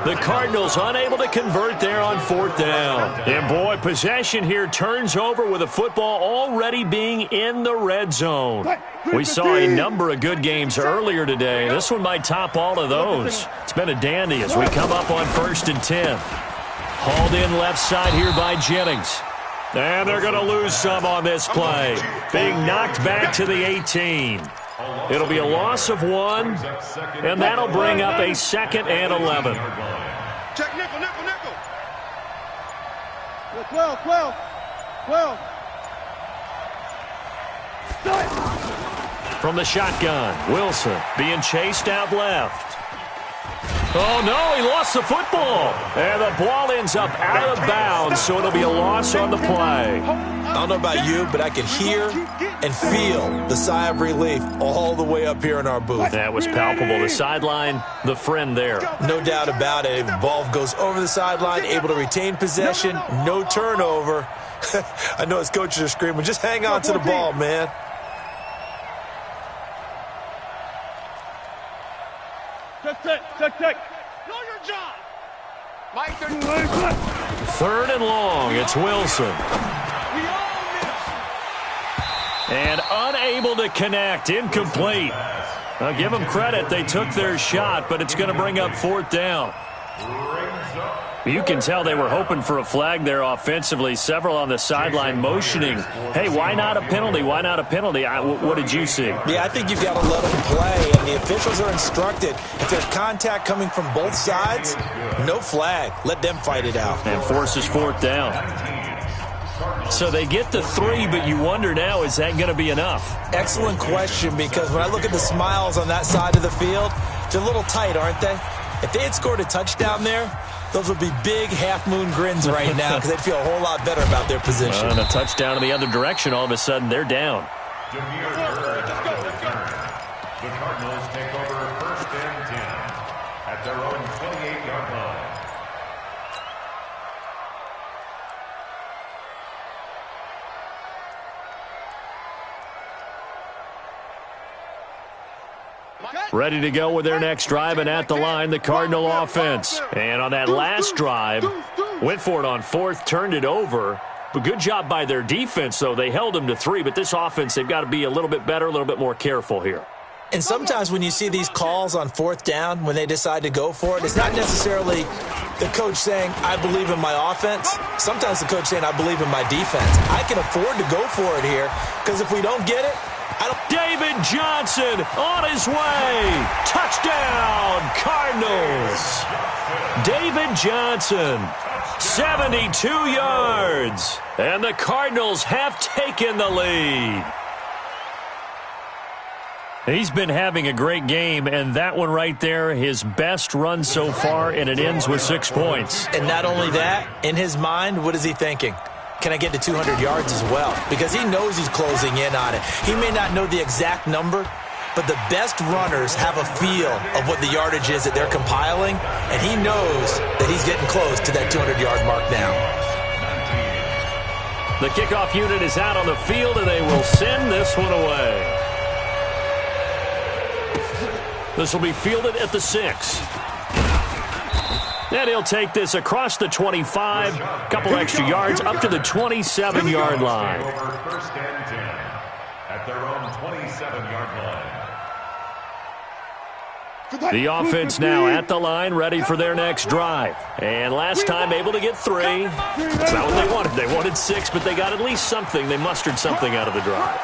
The Cardinals unable to convert there on 4th down. And, boy, possession here turns over with the football already being in the red zone. We saw a number of good games earlier today. This one might top all of those. It's been a dandy as we come up on 1st and 10. Hauled in left side here by Jennings. And they're going to lose some on this play. Being knocked back to the 18. It'll be a loss of 1, and that'll bring up a 2nd and 11. Check nickel. 12. From the shotgun, Wilson being chased out left. Oh, no, he lost the football. And the ball ends up out of bounds, so it'll be a loss on the play. I don't know about you, but I can hear and feel the sigh of relief all the way up here in our booth. That was palpable. The sideline, the friend there. No doubt about it. The ball goes over the sideline, able to retain possession, no turnover. I know his coaches are screaming, just hang on to the ball, man. Check. Know your job. Mike, 3rd and long. It's Wilson. And unable to connect. Incomplete. I'll give them credit. They took their shot, but it's going to bring up 4th down. You can tell they were hoping for a flag there offensively. Several on the sideline motioning. Hey, why not a penalty? Why not a penalty? What did you see? Yeah, I think you've got to let them play, and the officials are instructed. If there's contact coming from both sides, no flag. Let them fight it out. And forces 4th down. So they get the 3, but you wonder now, is that going to be enough? Excellent question, because when I look at the smiles on that side of the field, they're a little tight, aren't they? If they had scored a touchdown there, those would be big half-moon grins right now because they'd feel a whole lot better about their position. And a touchdown in the other direction, all of a sudden they're down. The Cardinals take over 1st and 10 at their own 28-yard line. Ready to go with their next drive, and at the line, the Cardinal offense. And on that last drive, went for it on 4th, turned it over. But good job by their defense, though. They held them to 3, but this offense, they've got to be a little bit better, a little bit more careful here. And sometimes when you see these calls on 4th down, when they decide to go for it, it's not necessarily the coach saying, I believe in my offense. Sometimes the coach saying, I believe in my defense. I can afford to go for it here, because if we don't get it, David Johnson on his way. Touchdown, Cardinals. David Johnson, 72 yards. And the Cardinals have taken the lead. He's been having a great game, and that one right there, his best run so far, and it ends with 6 points. And not only that, in his mind, what is he thinking? Can I get to 200 yards as well? Because he knows he's closing in on it. He may not know the exact number, but the best runners have a feel of what the yardage is that they're compiling, and he knows that he's getting close to that 200-yard mark now. The kickoff unit is out on the field, and they will send this one away. This will be fielded at the 6. And he'll take this across the 25, a couple extra yards, up to the 27-yard line. Over 1st and 10 at their own 27-yard line. The offense now at the line, ready for their next drive. And last time able to get 3. That's not what they wanted. They wanted 6, but they got at least something. They mustered something out of the drive.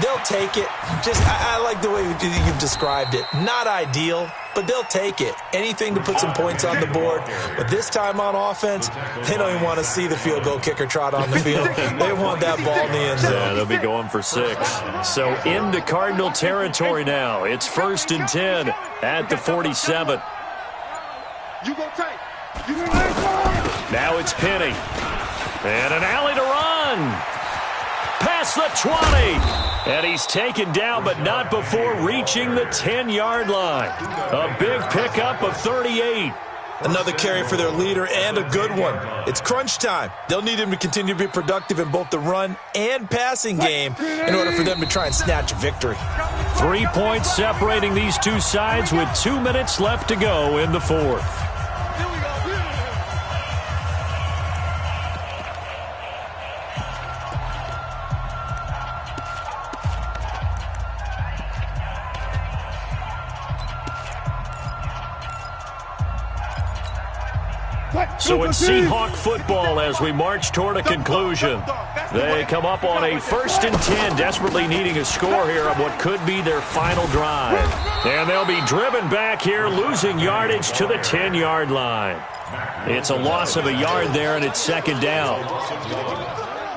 They'll take it. I like the way you've described it. Not ideal, but they'll take it. Anything to put some points on the board. But this time on offense, they don't even want to see the field goal kicker trot on the field. They want that ball in the end zone. Yeah, they'll be going for 6. So into Cardinal territory now. It's 1st and 10 at the 47. Now it's Penny. And an alley to run. Past the 20. And he's taken down, but not before reaching the 10-yard line. A big pickup of 38. Another carry for their leader, and a good one. It's crunch time. They'll need him to continue to be productive in both the run and passing game in order for them to try and snatch a victory. 3 points separating these two sides with 2 minutes left to go in the fourth. So it's Seahawk football as we march toward a conclusion. They come up on a 1st and 10, desperately needing a score here on what could be their final drive. And they'll be driven back here, losing yardage to the 10-yard line. It's a loss of a yard there, and it's 2nd down.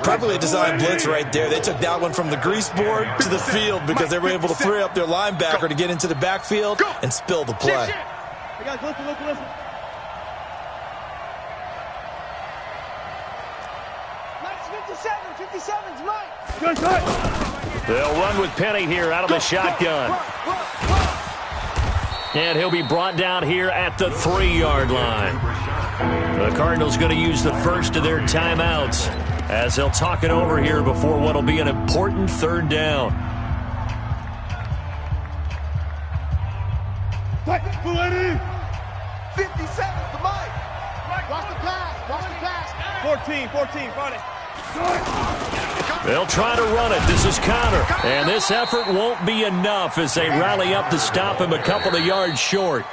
Probably a design blitz right there. They took that one from the grease board to the field because they were able to free up their linebacker to get into the backfield and spill the play. Listen. They'll run with Penny here out of the shotgun. And he'll be brought down here at the 3-yard line. The Cardinals going to use the first of their timeouts as they'll talk it over here before what will be an important 3rd down. Fight, 57 to Mike. Watch the pass. 14, Friday. They'll try to run it. This is counter. And this effort won't be enough as they rally up to stop him a couple of yards short.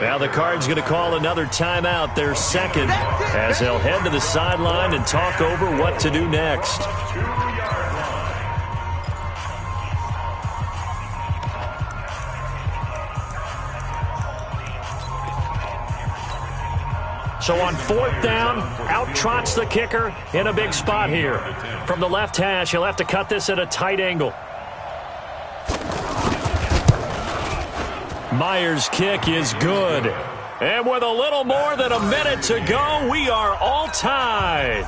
Now the Cards going to call another timeout, their 2nd, as they'll head to the sideline and talk over what to do next. So on 4th down, out trots the kicker in a big spot here. From the left hash, he'll have to cut this at a tight angle. Myers' kick is good. And with a little more than a minute to go, we are all tied.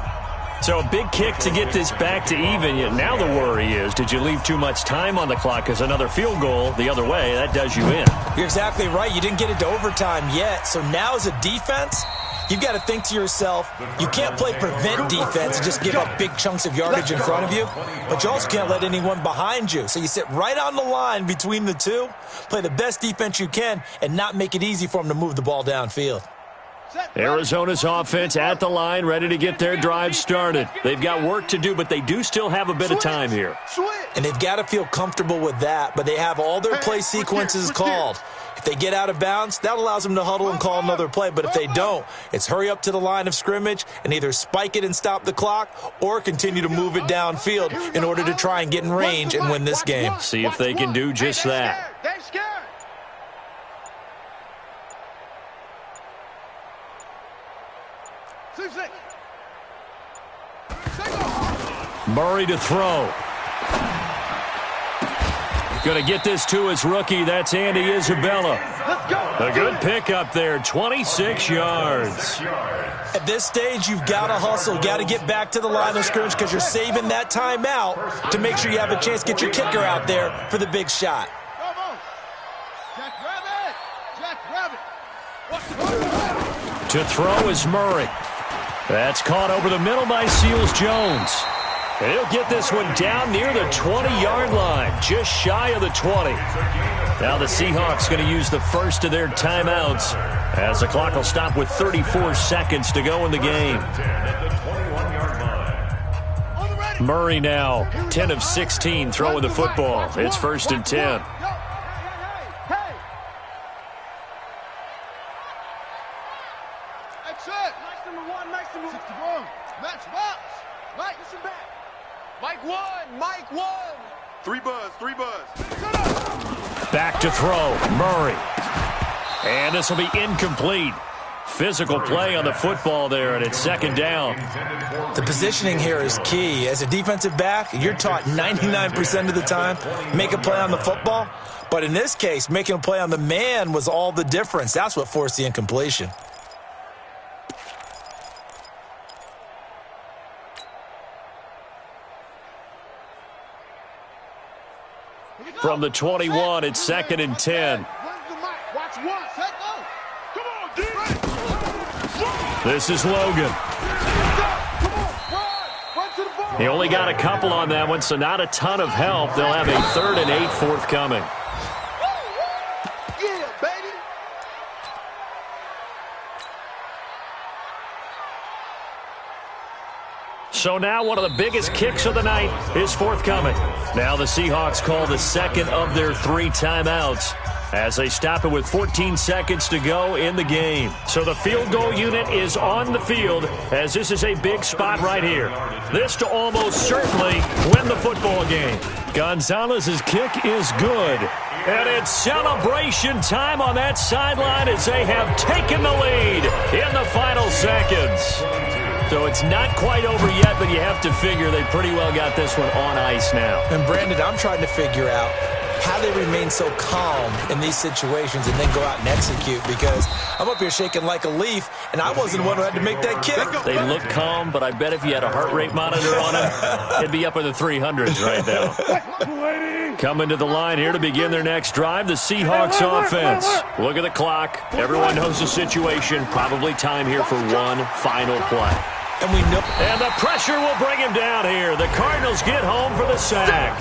So a big kick to get this back to even. Yet now the worry is, did you leave too much time on the clock? Because another field goal the other way, that does you in. You're exactly right. You didn't get it to overtime yet. So now as a defense, you've got to think to yourself, you can't play prevent defense and just give up big chunks of yardage in front of you, but you also can't let anyone behind you. So you sit right on the line between the two, play the best defense you can, and not make it easy for them to move the ball downfield. Arizona's offense at the line, ready to get their drive started. They've got work to do, but they do still have a bit of time here. And they've got to feel comfortable with that, but they have all their play sequences called. If they get out of bounds, that allows them to huddle and call another play. But if they don't, it's hurry up to the line of scrimmage and either spike it and stop the clock or continue to move it downfield in order to try and get in range and win this game. See if they can do just that. Murray to throw. Going to get this to his rookie. That's Andy Isabella. A good pickup there, 26 yards. At this stage, you've got to hustle. Got to get back to the line of scrimmage because you're saving that timeout to make sure you have a chance to get your kicker out there for the big shot. To throw is Murray. That's caught over the middle by Seals-Jones. And he'll get this one down near the 20-yard line, just shy of the 20. Now the Seahawks going to use the first of their timeouts as the clock will stop with 34 seconds to go in the game. Murray now 10 of 16 throwing the football. It's 1st and 10. Mike one. 3 buzz. Back to throw, Murray. And this will be incomplete. Physical play on the football there, and it's 2nd down. The positioning here is key. As a defensive back, you're taught 99% of the time, make a play on the football. But in this case, making a play on the man was all the difference. That's what forced the incompletion. From the 21, it's 2nd and 10. Watch one. Come on, D. This is Logan. He only got a couple on that one, so not a ton of help. They'll have a 3rd and 8 forthcoming. Yeah, baby. So now one of the biggest kicks of the night is forthcoming. Now the Seahawks call the second of their 3 timeouts as they stop it with 14 seconds to go in the game. So the field goal unit is on the field as this is a big spot right here. This to almost certainly win the football game. Gonzalez's kick is good. And it's celebration time on that sideline as they have taken the lead in the final seconds. So it's not quite over yet, but you have to figure they pretty well got this one on ice now. And Brandon, I'm trying to figure out how they remain so calm in these situations and then go out and execute, because I'm up here shaking like a leaf, and I wasn't the one who had to make that kick. They look calm, but I bet if you had a heart rate monitor on them, it'd be up in the 300s right now. Coming to the line here to begin their next drive, the Seahawks offense. Look at the clock. Everyone knows the situation. Probably time here for one final play. And we know. And the pressure will bring him down here. The Cardinals get home for the sack.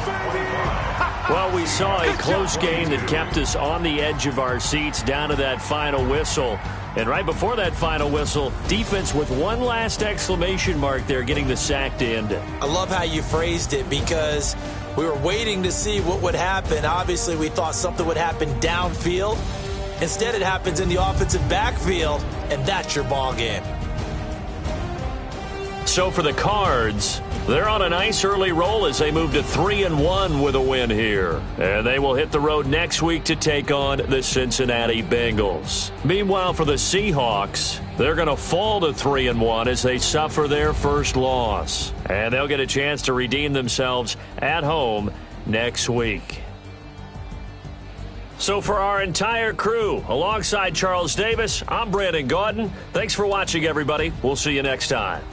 Well, we saw a close game that kept us on the edge of our seats down to that final whistle. And right before that final whistle, defense with one last exclamation mark there, getting the sack to end it. I love how you phrased it, because we were waiting to see what would happen. Obviously, we thought something would happen downfield. Instead, it happens in the offensive backfield, and that's your ball game. So for the Cards, they're on a nice early roll as they move to 3-1 with a win here. And they will hit the road next week to take on the Cincinnati Bengals. Meanwhile, for the Seahawks, they're going to fall to 3-1 as they suffer their first loss. And they'll get a chance to redeem themselves at home next week. So for our entire crew, alongside Charles Davis, I'm Brandon Gaudin. Thanks for watching, everybody. We'll see you next time.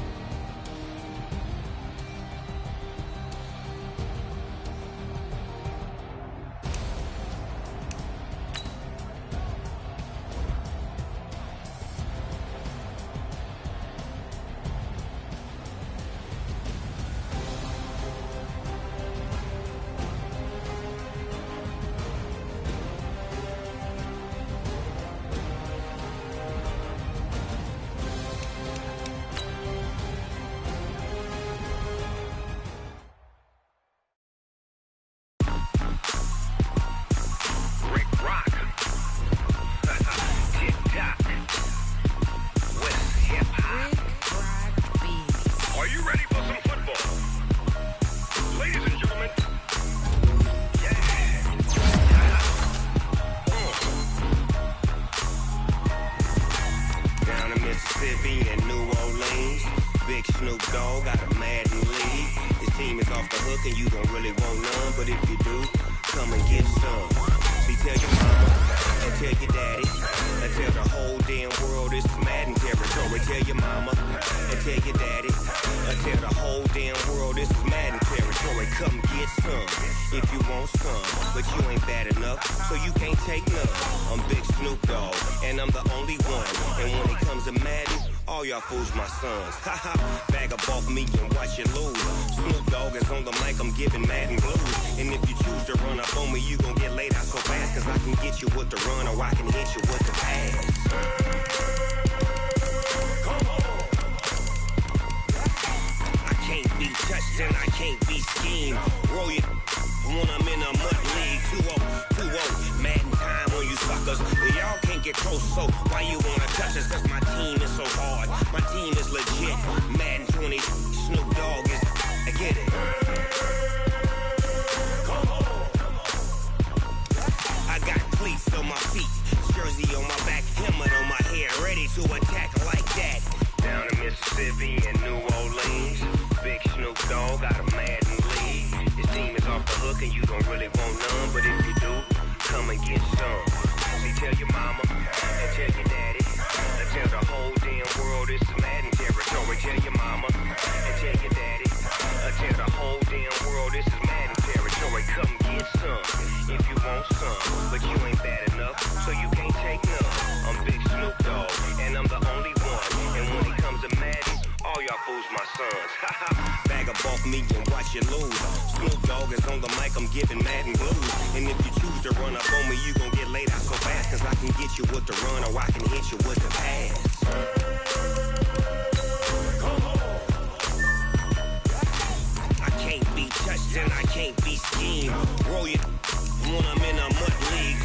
So you can't take none. I'm Big Snoop Dogg, and I'm the only one. And when it Bag up off me and watch you lose. Snoop Dogg is on the mic, I'm giving Madden blues. And if you choose to run up on me, you gon' get laid out so fast. Cause I can get you with the run or I can hit you with the pass. I can't be touched and I can't be schemed. Roll you when I'm in a mud league.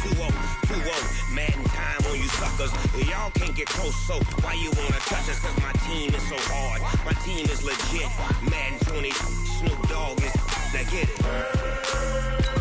2-0, Madden time on you suckers. Y'all can't get close, so why you wanna touch us? Cause my team is so hard. My team is legit. Madden 20, Snoop Dogg is, now get it.